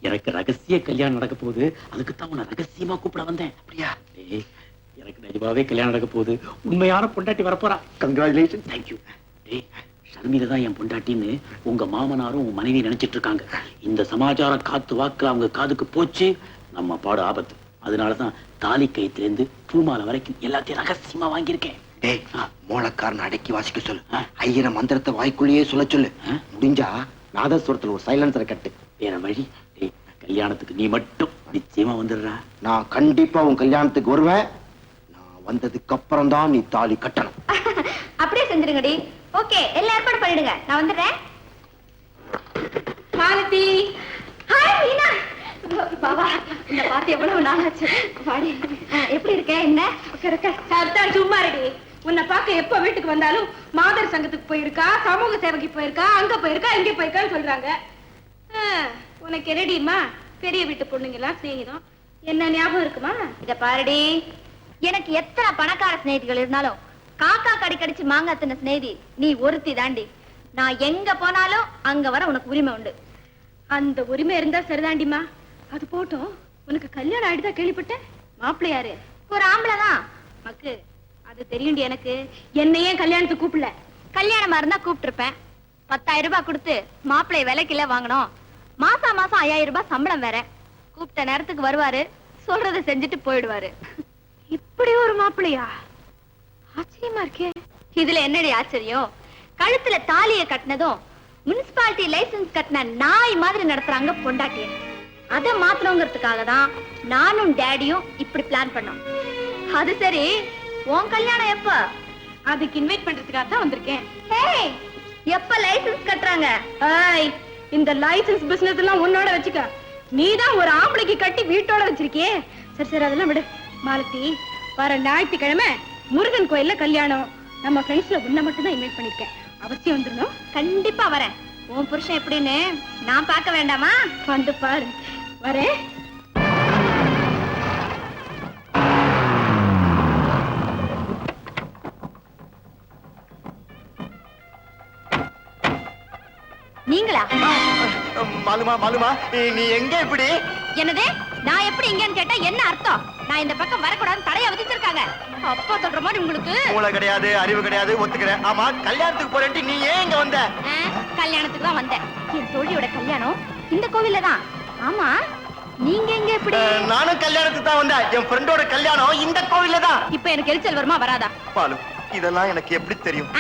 எனக்கு ரகசிய கல்யாணம் நடக்க போகுது. அதுக்குத்தான் உன்னை ரகசியமா கூப்பிட வந்தேன். அப்படியா? எனக்கு நிஜமாவே கல்யாணம் நடக்க போகுது. உண்மையான பொண்டாட்டி வரப்போறா. கங்க்ராச்சுலேஷன். தேங்க்யூ. ஷர்மில தான் என் பொண்டாட்டின்னு உங்க மாமனாரும் உன் மனைவி நினைச்சிட்டு இருக்காங்க. இந்த சமாச்சாரம் காத்து வாக்கு அவங்க காதுக்கு போச்சு, நம்ம பாடு ஆபத்து. அதனாலதான் தாலி கயிற்றுலேருந்து பூமாலை வரைக்கும் எல்லாத்தையும் ரகசியமா வாங்கியிருக்கேன். மூலக்காரன் அடக்கி வாசிக்க சொல்லு. ஐயர மந்திரத்தை வாய்க்குள்ளேயே சொல்ல சொல்லு. முடிஞ்சா நாதஸ்வரத்துல ஒரு சைலன்சரை கட்டு. வேற வழி? கல்யாணத்துக்கு நீ மட்டும் நிச்சயமா வந்துடுறா. நான் கண்டிப்பா உன் கல்யாணத்துக்கு வருவேன். நான் வந்ததுக்கு அப்புறம் தான் நீ தாலி கட்டணும். அப்படியே செஞ்சிருங்கடி. ஓகே, எல்லாம் ஏற்பாடு பண்ணிடுங்க. நான் வந்துடுறேன். மாலதி. ஹாய் மீனா. பாவா, இந்த பாத்து எவ்வளவு நாள் ஆச்சு. வாடி. எப்படி இருக்க? என்ன இருக்க? சர்தார் சும்மா ரெடி. உன்னை பார்க்க எப்ப வீட்டுக்கு வந்தாலும் மாதர் சங்கத்துக்கு போயிருக்கா, சமூக சேவைக்கு போயிருக்கா, அங்க போயிருக்கா, இங்க போயிருக்கான்னு சொல்றாங்க. உனக்கு என்னடிமா பெரிய வீட்டு பொண்ணுங்க எல்லாம் சிநேகிதம் என்ன ஞாபகம் இருக்குமா? இத பாருடி, எனக்கு எத்தனை பணக்கார சிநேகிதிகள் இருந்தாலும் காக்கா கடி கடிச்சு மாங்காய் தின்ன சிநேகிதி நீ ஒருத்தி தாண்டி. நான் எங்க போனாலும் அங்க வர உனக்கு உரிமை உண்டு. அந்த உரிமை இருந்தா சரிதாண்டிமா. அது போட்டும், உனக்கு கல்யாணம் ஆயிடுதா கேள்விப்பட்டேன். மாப்பிள்ளை யாரு? ஒரு ஆம்பளைதான். மக்கு, அது தெரியுண்டி எனக்கு. என்னையே கல்யாணத்துக்கு கூப்பிடல. கல்யாணமா இருந்தா கூப்பிட்டு இருப்பேன். 10,000 ரூபாய் கொடுத்து மாப்பிள்ளைய விலைக்கில வாங்கணும். மாசம் 5,000 ரூபாய் சம்பளம் வேற. கூப்பிட்ட நேரத்துக்கு வருவாரு, சொல்றதை செஞ்சுட்டு போயிடுவாரு. இப்படி ஒரு மாப்பிள்ளையா? ஆச்சரியமா இருக்கே. இதுல என்னடி ஆச்சரியம்? கழுத்துல தாலிய கட்டினதும் முனிசிபாலிட்டி லைசன்ஸ் கட்டின நாய் மாதிரி நடத்துறாங்க பொண்டாட்டிய. அத மாத்தணுங்கிறதுக்காக தான் நானும் டேடியும் இப்படி பிளான் பண்ணோம். அது சரி, உன் கல்யாணம் எப்ப? அதுக்கு இன்வைட் பண்றதுக்காக தான் வந்திருக்கேன். எப்ப லைசன்ஸ் கட்டுறாங்க? இந்த லைசன்ஸ் பிசினஸ் எல்லாம் உன்னோட வச்சுக்க. நீதான் ஒரு ஆம்பளைக்கு கட்டி வீட்டோட வச்சிருக்கியே. சரி சரி, அதெல்லாம் விடு. மாலதி, வர ஞாயிற்றுக்கிழமை முருகன் கோயில்ல கல்யாணம். நம்ம ஃப்ரெண்ட்ஸ்ல உன்னை மட்டும் தான் இன்வைட் பண்ணிருக்கேன். அவசியம் வந்துடணும். கண்டிப்பா வரேன். உன் புருஷன் எப்படின்னு நான் பார்க்க வேண்டாமா? வந்து பாரு. வரேன். நீங்களா? மாலுமா மாலுமா, நீ எங்க இப்படி? என்னது? நான் எப்படி இங்கன்னு கேட்டா என்ன அர்த்தம்? நான் இந்த பக்கம் வரக்கூடாதுன்னு தடையா விதிச்சிருக்காங்க. அப்பா சொல்ற மாதிரி உங்களுக்கு மூளை கிடையாது, அறிவு கிடையாது, ஒத்துக்கிறேன். ஆமா, கல்யாணத்துக்கு போறேன்ட்டு நீ ஏன் இங்க வந்த? கல்யாணத்துக்கு தான் வந்தேன். என் தோழியோட கல்யாணம் இந்த கோவில்ல தான். ஆமா, நீங்க எங்க எப்படி? நானும் கல்யாணத்துக்கு தான் வந்தேன். என் ஃப்ரெண்டோட கல்யாணம் இந்த கோவில்ல தான். இப்ப எனக்கு எரிச்சல் வருமா வராதா? பாலு, இதெல்லாம் எனக்கு எப்படி தெரியும்?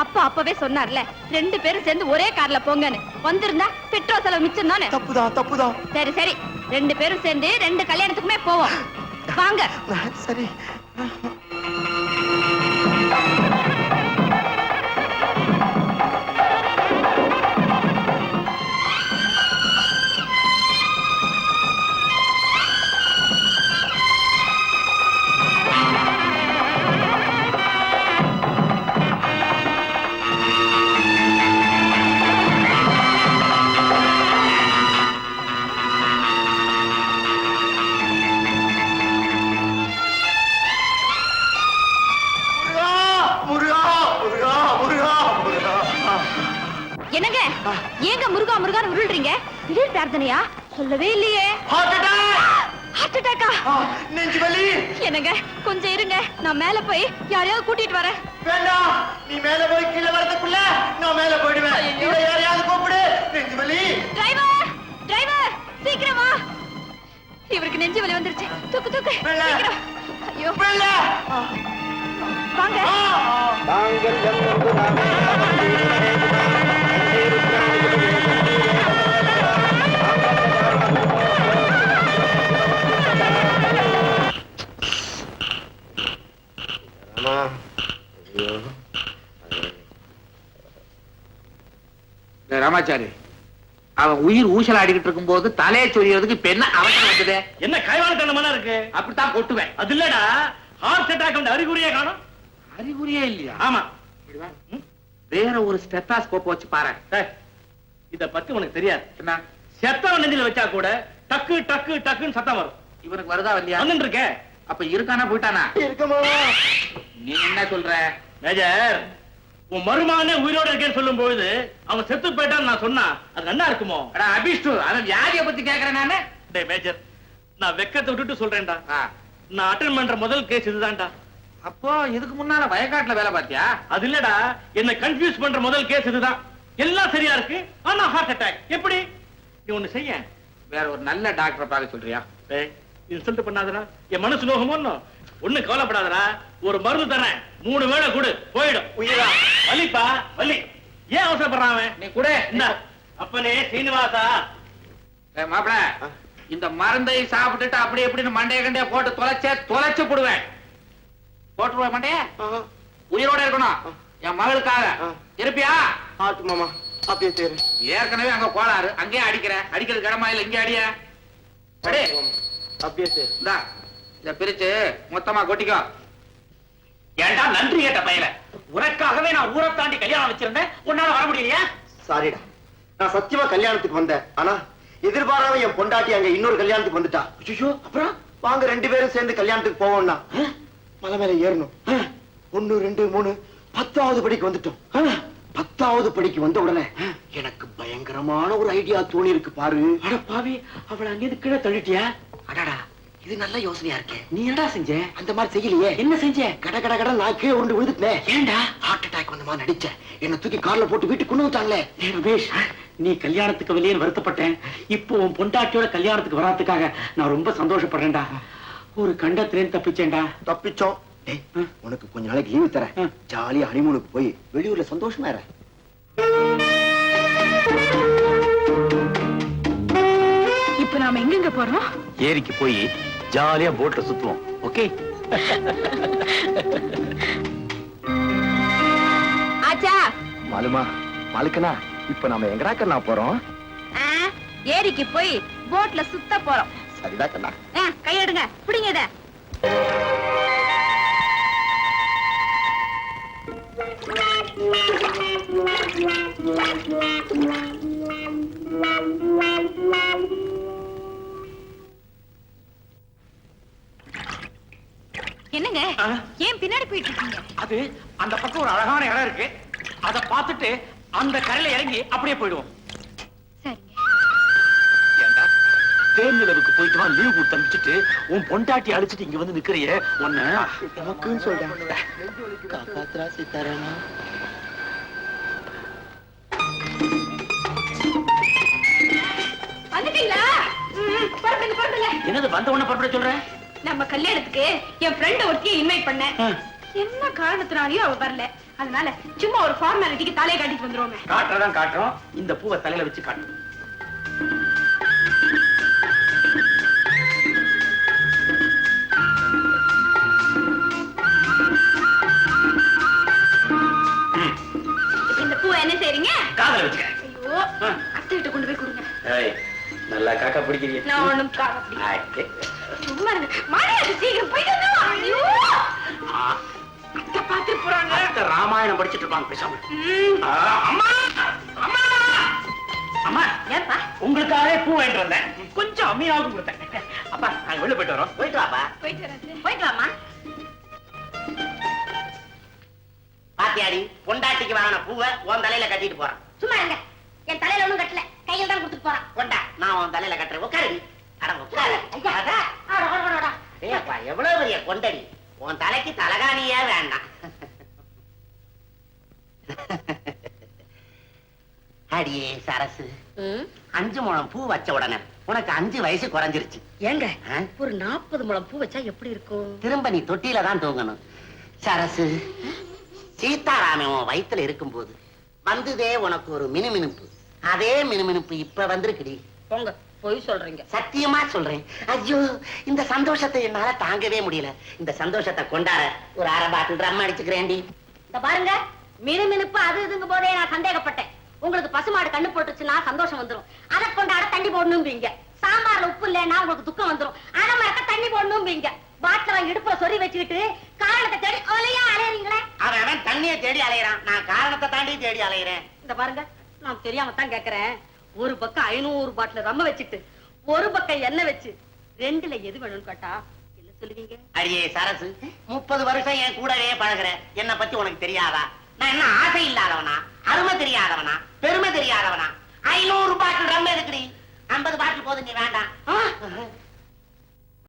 அப்பா அப்பவே சொன்னார்ல, 2 பேரும் சேர்ந்து ஒரே கார்ல போங்கன்னு. வந்திருந்தா பெட்ரோல் செலவு மிச்சம் தானே. தப்புதான் தப்புதான். சரி சரி, 2 பேரும் சேர்ந்து 2 கல்யாணத்துக்குமே போவோம். வாங்க. சரி. என்னங்க ஏங்க முருகா முருகான்னு உருள்றீங்க? திடீர் பிரார்த்தனையா? சொல்லவே இல்லையே. ஹார்ட் அட்டாக்கா? நெஞ்சு வலி. என்னங்க கொஞ்சம் இருங்க, நான் மேல போய் யாரையாவது கூட்டிட்டு வரேன். வேண்டாம், நீ மேல போய் கீழே வரதுக்குள்ள நான் மேல போயிடுவேன். இத யாரையாவது கூப்பிடு. நெஞ்சு வலி. டிரைவர் டிரைவர், சீக்கிரம் வா. இவருக்கு நெஞ்சு வலி வந்துருச்சு. தூக்கு தூக்கு சீக்கிரம். ஐயோ வெள்ள. வாங்க. ராமாச்சாரி, அவன் உயிர் ஊசல் ஆடிக்கிட்டு இருக்கும் போது தலையை சொல்லிறதுக்கு இப்ப என்ன அவசரம் வந்தது? என்ன கைவாளத்தனமா இருக்கு? அப்படித்தான் கொட்டுவேன். அது இல்லடா, ஹார்ட் அட்டாக் அறிகுறியே காணும். அறிகுறியே இல்லையா? ஆமா. வேற ஒரு ஸ்டெத்தாஸ்கோப் வச்சு பாரு. இத பத்தி உனக்கு தெரியாது. என்ன? செத்தவன் நெஞ்சில வச்சா கூட டக்கு டக்கு டக்குன்னு சத்தம் வரும். இவனுக்கு வருதா இல்லையா? வந்துட்டு இருக்க. அப்ப இருக்கானா போயிட்டானா? இருக்கமா. நீ என்ன சொல்ற? மேஜர், உன் மருமகனே உயிரோட இருக்கேன்னு சொல்லும் பொழுது அவன் செத்து போயிட்டான்னு நான் சொன்னா அது நல்லா இருக்குமோ? அபிஷ்டு அவன் வியாதியை பத்தி கேக்குறேன் நானு. டேய் மேஜர், நான் வெக்கத்தை விட்டுட்டு சொல்றேன்டா. ஆ. நான் அட்டென்ட் பண்ற முதல் கேஸ் இதுதான்டா. அப்போ இதுக்கு முன்னால வயக்காட்டுல வேலை பார்த்தியா? அது இல்லடா, என்ன கன்ஃபியூஸ் பண்ற முதல் கேஸ் இதுதான். எல்லாம் சரியா இருக்கு, ஆனா ஹார்ட் அட்டாக். எப்படி? நீ ஒண்ணு செய்ய, வேற ஒரு நல்ல டாக்டரை பார்க்க சொல்றியா? டேய் இன்சல்ட் பண்ணாதடா, என் மனசு நோகமோ. ஒண்ணு கவலைப்படாதடா, ஒரு மருந்து தரேன், 3 வேளை கொடு, போயிடும். உயிரா வலிப்பா வலி. ஏன் அவசரப்படுறான் அவன்? நீ கூட இந்த அப்பனே சீனிவாசா, மாப்பிள இந்த மருந்தை சாப்பிட்டுட்டு அப்படி எப்படின்னு மண்டைய கண்டைய போட்டு தொலைச்சு போடுவேன். போட்டுருவேன் மண்டைய. உயிரோட இருக்கணும் என் மகளுக்காக. இருப்பியா? ஆட்டு மாமா, அப்படியே தேரு. ஏற்கனவே அங்க கோளாறு, அங்கேயே அடிக்கிறேன். அடிக்கிறது கடமா இல்ல, இங்கே அடிய. அடி. அப்படியே தேரு. இந்தா, இத பிரிச்சு மொத்தமா கொட்டிக்கோ. ஏன்டா நன்றி கேட்ட பயல, உனக்காகவே நான் ஊரை தாண்டி கல்யாணம் வச்சிருந்தேன், உன்னால வர முடியலையா? சாரிடா, நான் சத்தியமா கல்யாணத்துக்கு வந்தேன். ஆனா எதிர்பாராம என் பொண்டாட்டி அங்க இன்னொரு கல்யாணத்துக்கு வந்துட்டா. ஐயோ, அப்புறம் வாங்க 2 பேரும் சேர்ந்து கல்யாணத்துக்கு போவோம்னா மலை மேல ஏறணும். 1 2 3 10வது படிக்கு வந்துட்டோம். 10வது படிக்கு வந்த உடனே எனக்கு பயங்கரமான ஒரு ஐடியா தோணி இருக்கு பாரு. அட பாவி, அவளை அங்கிருந்து கீழே தள்ளிட்டியா? அடடா, இது நல்ல யோசனையா இருக்கே. நீ என்னடா செஞ்ச? அந்த மாதிரி செய்யலையே. என்ன செஞ்ச? கட கட கட நான் கீழே உருண்டு விழுந்துட்டேன். ஏன்டா? ஹார்ட் அட்டாக் வந்த மாதிரி நடிச்சேன். என்ன தூக்கி கார்ல போட்டு வீட்டுக்கு கொண்டு வந்துட்டாங்களே. ஏய் ரமேஷ், நீ கல்யாணத்துக்கு வெளியே வருத்தப்பட்டேன். இப்போ உன் பொண்டாட்டியோட கல்யாணத்துக்கு வராதுக்காக நான் ரொம்ப சந்தோஷப்படுறேன்டா. ஒரு கண்டத்திலேருந்து தப்பிச்சேன்டா. தப்பிச்சோம். டேய், உனக்கு கொஞ்ச நாளைக்கு லீவு தரேன். ஜாலியா ஹனிமூனுக்கு போய் வெளியூர்ல சந்தோஷமா இரு. இப்ப நாம எங்க போறோம்? ஏரிக்கு போய் ஜாலியா போட்ல சுத்துவோம். ஓகே? ஆச்சா மாலுமா, மாலுக்கனா, இப்ப நாம எங்கடா கண்ணா போறோம்? ஏரிக்கு போய் போட்ல சுத்த போறோம். சரிடா கண்ணா. கையெடுங்க, பிடிங்க இத. என்னங்க, ஏன் பின்னாடி போயிட்டு இருக்கீங்க? அது அந்த பக்கம் ஒரு அழகான இடம் இருக்கு, அத பார்த்துட்டு அந்த கரையில இறங்கி அப்படியே போயிடுவோம். சரிங்க. ஏண்டா, தேர்நிலவுக்கு போயிட்டு வா, லீவ் கொடுத்து அனுப்பிச்சிட்டு உன் பொண்டாட்டி அடிச்சிட்டு இங்க வந்து நிக்கிறியே, ஒண்ணு நமக்குன்னு சொல்றேன். காப்பாத்ரா சீதாராமா. வந்துட்டீங்களா? பரப்புங்க பரப்புங்க. என்னது வந்த உடனே புறப்பட சொல்றேன்? நம்ம கல்யாணத்துக்கு என் ஃப்ரெண்ட் ஒருத்தியை இன்வைட் பண்ணேன். என்ன காரணத்தினாலயும் அவ வரல. அதனால சும்மா ஒரு ஃபார்மாலிட்டிக்கு தலையை காட்டிட்டு வந்துருவோமே. காட்டுறதான் காட்டுறோம், இந்த பூவை தலையில வச்சு காட்டு. இந்த பூவை என்ன செய்றீங்க? காதல வச்சுக்க. ஐயோ, அத்தை கிட்ட கொண்டு போய் கொடுங்க. நல்லா காக்கா பிடிக்கிறீங்க. நான் ஒண்ணும் காக்க சும்மா இருங்க. மாடியாச்சு, சீக்கிரம் போயிட்டு வந்துருவோம். ஐயோ, அத்தை பார்த்து போறாங்க. ராமாயணம் படிச்சிட்டு இருப்பாங்க பேசாம. அம்மா அம்மா அம்மா, ஏப்பா? உங்களுக்காகவே பூ வாங்கிட்டு வந்தேன், கொஞ்சம் அம்மியாவும் கொடுத்தேன். அப்பா நாங்க வெளில போயிட்டு வரோம். போயிட்டு வாப்பா. போயிட்டு வரேன். போயிட்டு வாமா. பாத்தியாடி, பொண்டாட்டிக்கு வாங்கின பூவை உன் தலையில கட்டிட்டு போறான். சும்மா இருங்க, என் தலையில ஒண்ணும் கட்டல, கையில தான் கொடுத்துட்டு போறான். கொண்டா, நான் உன் தலையில கட்டுறேன். உட்காரு. அட உட்காரு. ஐயா, ஆடா. ஏப்பா, எவ்வளவு பெரிய கொண்டடி. உன் தலைக்கு தலகாணியே வேண்டாம். அடியே சரசு, 5 முழம் பூ வச்ச உடனே உனக்கு 5 வயசு குறைஞ்சிருச்சு. ஏங்க, ஆ? ஒரு 40 முழம் பூ வச்சா எப்படி இருக்கும்? திரும்ப நீ தொட்டில தான் தூங்கணும். சரசு, சீதாராமன் உன் வயித்துல இருக்கும்போது வந்ததே உனக்கு ஒரு மினுமினுப்பு. அதே மினுமினுப்பு இப்ப வந்திருக்குடி. போங்க, பொய் சொல்றீங்க. சத்தியமா சொல்றேன். ஐயோ, இந்த சந்தோஷத்தை என்னால தாங்கவே முடியல. இந்த சந்தோஷத்தை கொண்டாட ஒரு 1/2 பாட்டில் ரம் அடிச்சுக்கிறேன்டி. இந்த பாருங்க, மினுமினுப்பு அது இதுங்க போதே நான் சந்தேகப்பட்டேன். உங்களுக்கு பசுமாடு கண்ணு போட்டுச்சுன்னா சந்தோஷம் வந்துரும், அதை கொண்டாட தண்ணி போடணும்பீங்க. சாம்பார்ல உப்பு இல்லைன்னா உங்களுக்கு துக்கம் வந்துரும், அதை மறக்க தண்ணி போடணும்பீங்க. பாட்டில வாங்கி இடுப்புல சொறி வச்சுக்கிட்டு காரணத்தை தேடி அலையறீங்களே. அவன் தண்ணியை தேடி அலையறான், நான் காரணத்தை தாண்டி தேடி அலையறேன். இந்த பாருங்க, நான் தெரியாம தான் கேக்குறேன். ஒரு பக்கம் 500 பாட்டில் ரம்ம வச்சுட்டு ஒரு பக்கம் எண்ணெய் வச்சு 2ல எது வேணும்னு கேட்டா என்ன சொல்லுவீங்க? அடியே சரசு, 30 வருஷம் என் கூடவே பழகுற, என்ன பத்தி உனக்கு தெரியாதா? நான் என்ன ஆசை இல்லாதவனா, அருமை தெரியாதவனா, பெருமை தெரியாதவனா? 500 பாட்டில் ரம் எதுக்குடி? 50 பாட்டில் போதும், நீ வேண்டாம்.